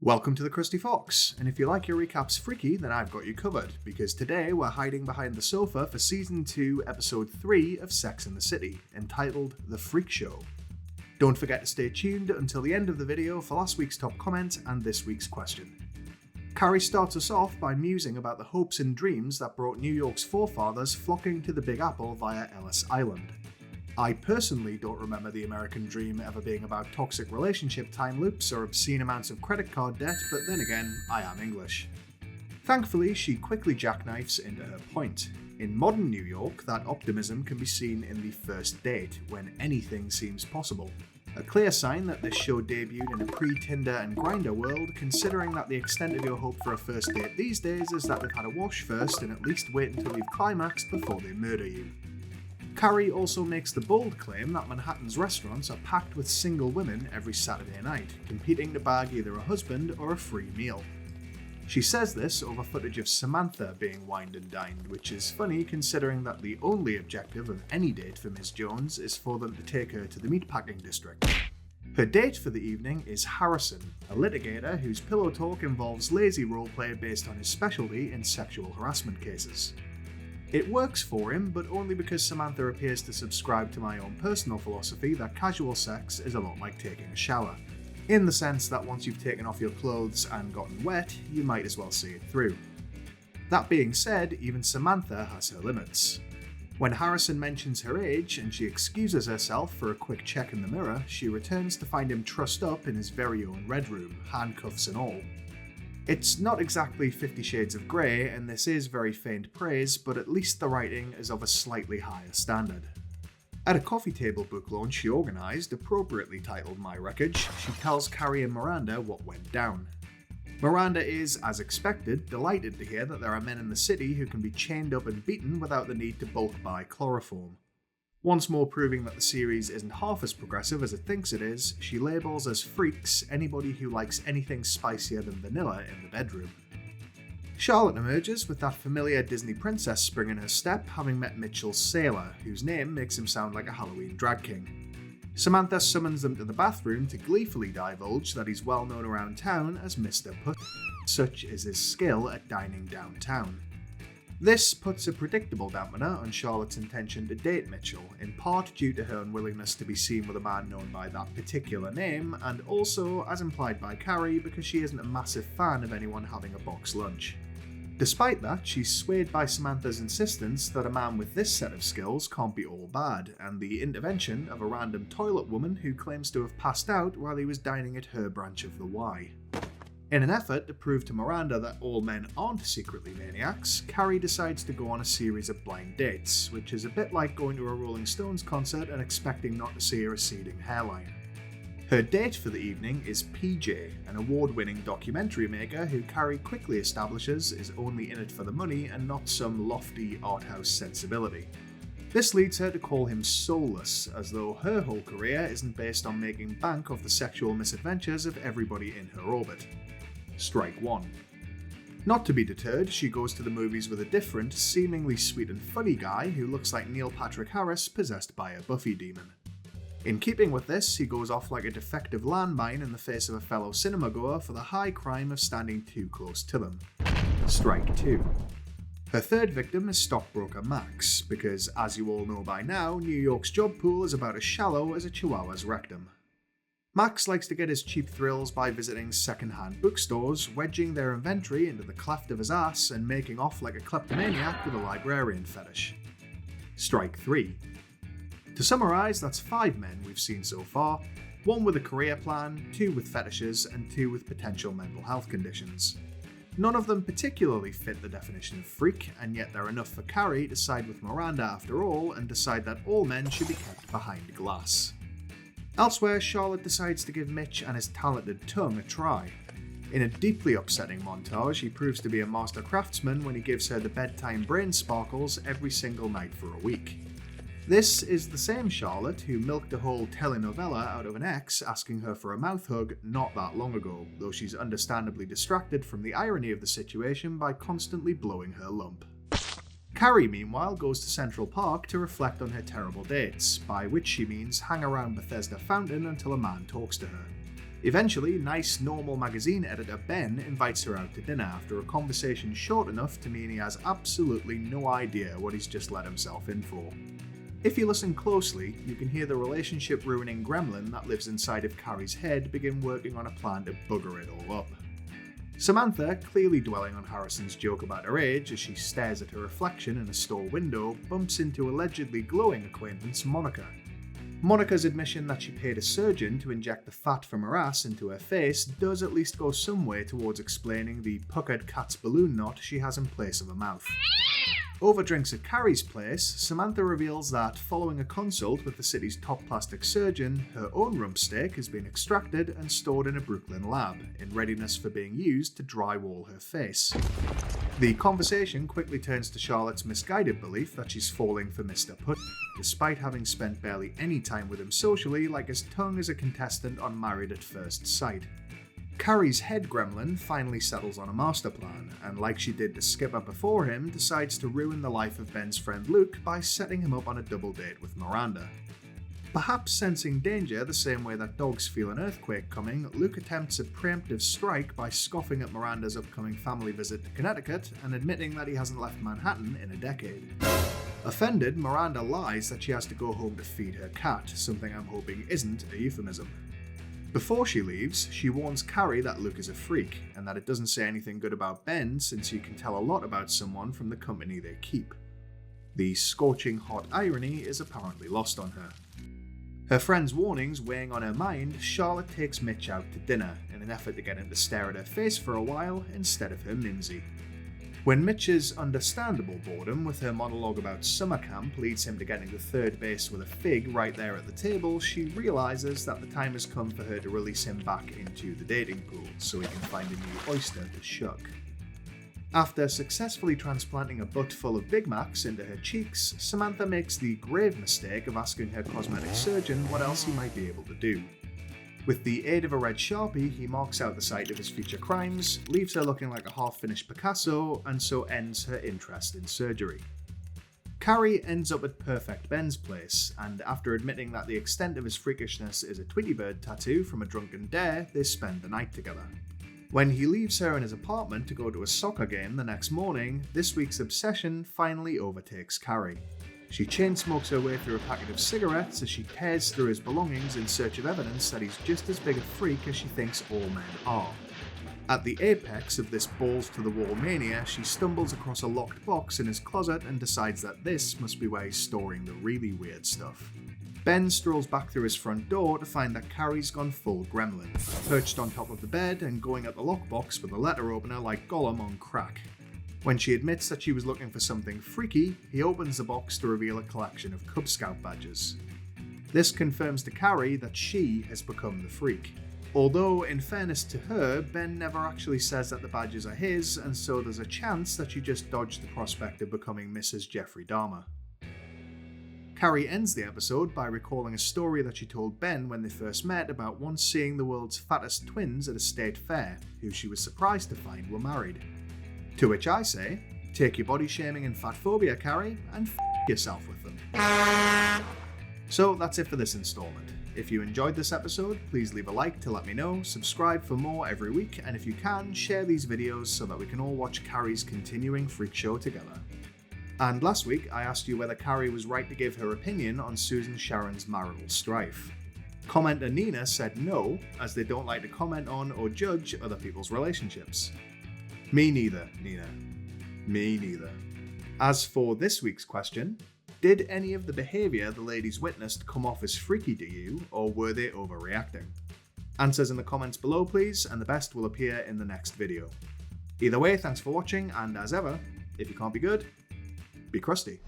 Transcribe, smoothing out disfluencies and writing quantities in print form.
Welcome to the Krusty Fox, and if you like your recaps freaky, then I've got you covered, because today we're hiding behind the sofa for Season 2, Episode 3 of Sex and the City, entitled The Freak Show. Don't forget to stay tuned until the end of the video for last week's top comment and this week's question. Carrie starts us off by musing about the hopes and dreams that brought New York's forefathers flocking to the Big Apple via Ellis Island. I personally don't remember the American dream ever being about toxic relationship time loops or obscene amounts of credit card debt, but then again, I am English. Thankfully, she quickly jackknifes into her point. In modern New York, that optimism can be seen in the first date, when anything seems possible. A clear sign that this show debuted in a pre-Tinder and Grindr world, considering that the extent of your hope for a first date these days is that they've had a wash first and at least wait until you've climaxed before they murder you. Carrie also makes the bold claim that Manhattan's restaurants are packed with single women every Saturday night, competing to bag either a husband or a free meal. She says this over footage of Samantha being wined and dined, which is funny considering that the only objective of any date for Ms. Jones is for them to take her to the meatpacking district. Her date for the evening is Harrison, a litigator whose pillow talk involves lazy roleplay based on his specialty in sexual harassment cases. It works for him, but only because Samantha appears to subscribe to my own personal philosophy that casual sex is a lot like taking a shower, in the sense that once you've taken off your clothes and gotten wet, you might as well see it through. That being said, even Samantha has her limits. When Harrison mentions her age and she excuses herself for a quick check in the mirror, she returns to find him trussed up in his very own red room, handcuffs and all. It's not exactly 50 Shades of Grey, and this is very faint praise, but at least the writing is of a slightly higher standard. At a coffee table book launch she organised, appropriately titled My Wreckage, she tells Carrie and Miranda what went down. Miranda is, as expected, delighted to hear that there are men in the city who can be chained up and beaten without the need to bulk buy chloroform. Once more proving that the series isn't half as progressive as it thinks it is, she labels as freaks anybody who likes anything spicier than vanilla in the bedroom. Charlotte emerges with that familiar Disney princess spring in her step, having met Mitchell's sailor, whose name makes him sound like a Halloween drag king. Samantha summons them to the bathroom to gleefully divulge that he's well known around town as Mr. Putt. Such is his skill at dining downtown. This puts a predictable dampener on Charlotte's intention to date Mitchell, in part due to her unwillingness to be seen with a man known by that particular name, and also, as implied by Carrie, because she isn't a massive fan of anyone having a box lunch. Despite that, she's swayed by Samantha's insistence that a man with this set of skills can't be all bad, and the intervention of a random toilet woman who claims to have passed out while he was dining at her branch of the Y. In an effort to prove to Miranda that all men aren't secretly maniacs, Carrie decides to go on a series of blind dates, which is a bit like going to a Rolling Stones concert and expecting not to see a receding hairline. Her date for the evening is PJ, an award-winning documentary maker who Carrie quickly establishes is only in it for the money and not some lofty art house sensibility. This leads her to call him soulless, as though her whole career isn't based on making bank off the sexual misadventures of everybody in her orbit. Strike one. Not to be deterred, she goes to the movies with a different, seemingly sweet and funny guy who looks like Neil Patrick Harris possessed by a Buffy demon. In keeping with this, he goes off like a defective landmine in the face of a fellow cinemagoer for the high crime of standing too close to them. Strike two. Her third victim is stockbroker Max, because as you all know by now, New York's job pool is about as shallow as a chihuahua's rectum. Max likes to get his cheap thrills by visiting second-hand bookstores, wedging their inventory into the cleft of his ass and making off like a kleptomaniac with a librarian fetish. Strike three. To summarise, that's 5 men we've seen so far, 1 with a career plan, 2 with fetishes, and 2 with potential mental health conditions. None of them particularly fit the definition of freak, and yet they're enough for Carrie to side with Miranda after all and decide that all men should be kept behind glass. Elsewhere, Charlotte decides to give Mitch and his talented tongue a try. In a deeply upsetting montage, he proves to be a master craftsman when he gives her the bedtime brain sparkles every single night for a week. This is the same Charlotte who milked a whole telenovela out of an ex asking her for a mouth hug not that long ago, though she's understandably distracted from the irony of the situation by constantly blowing her lump. Carrie, meanwhile, goes to Central Park to reflect on her terrible dates, by which she means hang around Bethesda Fountain until a man talks to her. Eventually, nice, normal magazine editor Ben invites her out to dinner after a conversation short enough to mean he has absolutely no idea what he's just let himself in for. If you listen closely, you can hear the relationship-ruining gremlin that lives inside of Carrie's head begin working on a plan to bugger it all up. Samantha, clearly dwelling on Harrison's joke about her age as she stares at her reflection in a store window, bumps into allegedly glowing acquaintance Monica. Monica's admission that she paid a surgeon to inject the fat from her ass into her face does at least go some way towards explaining the puckered cat's balloon knot she has in place of a mouth. Over drinks at Carrie's place, Samantha reveals that, following a consult with the city's top plastic surgeon, her own rump steak has been extracted and stored in a Brooklyn lab, in readiness for being used to drywall her face. The conversation quickly turns to Charlotte's misguided belief that she's falling for Mr. Putt, despite having spent barely any time with him socially, like his tongue as a contestant on Married at First Sight. Carrie's head gremlin finally settles on a master plan, and like she did to Skipper before him, decides to ruin the life of Ben's friend Luke by setting him up on a double date with Miranda. Perhaps sensing danger the same way that dogs feel an earthquake coming, Luke attempts a preemptive strike by scoffing at Miranda's upcoming family visit to Connecticut and admitting that he hasn't left Manhattan in a decade. Offended, Miranda lies that she has to go home to feed her cat, something I'm hoping isn't a euphemism. Before she leaves, she warns Carrie that Luke is a freak, and that it doesn't say anything good about Ben since you can tell a lot about someone from the company they keep. The scorching hot irony is apparently lost on her. Her friend's warnings weighing on her mind, Charlotte takes Mitch out to dinner in an effort to get him to stare at her face for a while instead of her mimsy. When Mitch's understandable boredom with her monologue about summer camp leads him to getting to third base with a fig right there at the table, she realises that the time has come for her to release him back into the dating pool so he can find a new oyster to shuck. After successfully transplanting a butt full of Big Macs into her cheeks, Samantha makes the grave mistake of asking her cosmetic surgeon what else he might be able to do. With the aid of a red Sharpie, he marks out the site of his future crimes, leaves her looking like a half-finished Picasso, and so ends her interest in surgery. Carrie ends up at Perfect Ben's place, and after admitting that the extent of his freakishness is a Tweety Bird tattoo from a drunken dare, they spend the night together. When he leaves her in his apartment to go to a soccer game the next morning, this week's obsession finally overtakes Carrie. She chain smokes her way through a packet of cigarettes as she tears through his belongings in search of evidence that he's just as big a freak as she thinks all men are. At the apex of this balls-to-the-wall mania, she stumbles across a locked box in his closet and decides that this must be where he's storing the really weird stuff. Ben strolls back through his front door to find that Carrie's gone full gremlin, perched on top of the bed and going at the lockbox with a letter opener like Gollum on crack. When she admits that she was looking for something freaky, he opens the box to reveal a collection of Cub Scout badges. This confirms to Carrie that she has become the freak. Although, in fairness to her, Ben never actually says that the badges are his, and so there's a chance that she just dodged the prospect of becoming Mrs. Jeffrey Dahmer. Carrie ends the episode by recalling a story that she told Ben when they first met about once seeing the world's fattest twins at a state fair, who she was surprised to find were married. To which I say, take your body shaming and fat phobia, Carrie, and f*** yourself with them. So that's it for this installment. If you enjoyed this episode, please leave a like to let me know, subscribe for more every week, and if you can, share these videos so that we can all watch Carrie's continuing freak show together. And last week, I asked you whether Carrie was right to give her opinion on Susan Sharon's marital strife. Commenter Nina said no, as they don't like to comment on or judge other people's relationships. Me neither, Nina. Me neither. As for this week's question, did any of the behaviour the ladies witnessed come off as freaky to you, or were they overreacting? Answers in the comments below please, and the best will appear in the next video. Either way, thanks for watching, and as ever, if you can't be good, be crusty.